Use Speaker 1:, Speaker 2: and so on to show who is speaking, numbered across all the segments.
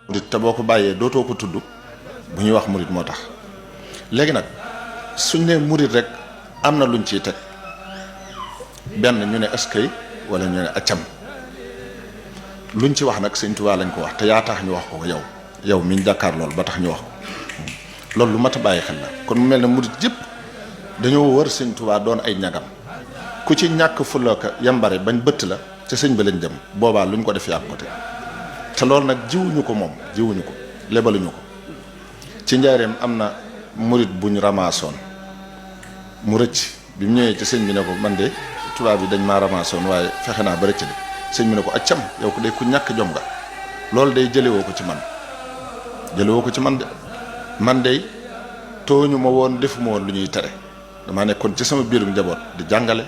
Speaker 1: murit te boo ko bàyyee dootoo ko tudd bu ñuy wax murit moo tax léegi nag suñ ne murit rek am na luñ ciy teg benn ñu ne askay wala ñu ne accam luñ ci wax nag Sëñ Tuubaa lañ ko wax te yaa tax ñu wax ko yow mi ñu jàkkaar loolu ba tax ñu wax ko loolu lu mat a bàyyi xel la kon mu mel ne murit yëpp dañoo wër Sëñ Tuubaa doon ay ñagam ku ci ñàkk fulooka yambare bañ bëtt la ca sëñ ba lañ dem boobaa luñ ko def yàq ko te loolu nag jiwuñu ko moom jiwuñu ko lebaluñu ko ci njaareem am na murit buñ ramaasoon mu rëcc bi mu ñëwee ci sëñ bi ne ko man de tubaab bi dañ maa ramaasoon waaye fexe naa ba rëcc de sëñ bi ne ko accam yow ko day ku ñàkk jom nga loolu day jëlewoo ko ci man de man day tooñu ma woon defuma woon lu ñuy tere damaa nekkoon ci sama biirum njaboot di jàngale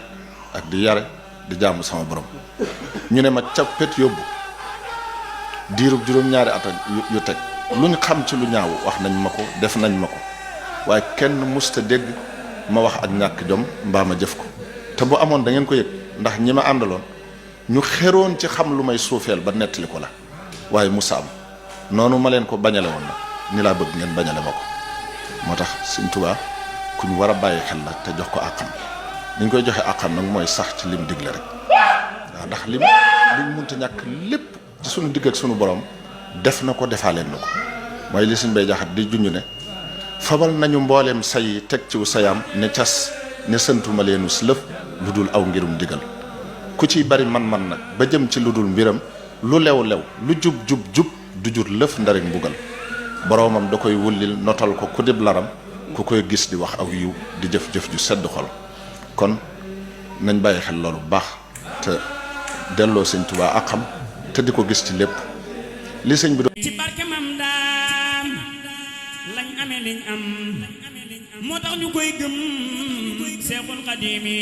Speaker 1: ak di yare di jaamu sama borom ñu ne ma cappet yóbbu diirub juróom-ñaari at yu teg luñ xam ci lu ñaaw wax nañ ma ko def nañ ma ko waaye kenn musta dégg ma wax ak ñàkk jom mbaa ma jëf ko te bu amoon da ngeen ko yëg ndax ñi ma àndaloon ñu xeroon ci xam lu may suufeel ba nettali ko la waaye musa am noonu ma leen ko bañale woon nag ni laa bëgg ngeen bañale ma ko moo tax Sëñ Tuubaa ku ñu war a bàyyi xel la te jox ko àqam ni ñu koy joxe àqam nag mooy sax ci lim digle rek waaw ndax liñ munta ñàkk lépp ci sunu digg ak sunu borom def na ko defaaleen na ko mooy li Sëñ Bay Jaxate di junj ne fabal nañu mbooleem say teg ciw sayam ne cas ne santuma leenu si lëf lu dul aw ngirum digal ku ciy bari man-man nag ba jëm ci lu dul mbiram lu lew lu jub du jur lëf ndarik mbugal boroomam da koy wullil notal ko ku dib laram ku koy gis di wax aw yiw di jëf-jëf ju sedd xol kon nañ bàyyi xel loolu bu baax te delloo Sëñ Tuubaa ak xam te di ko gis ci lépp li sëñ bi do
Speaker 2: ci barke mam daam lañ amee liñ am moo tax ñu koy gëm Seexul Xadiimi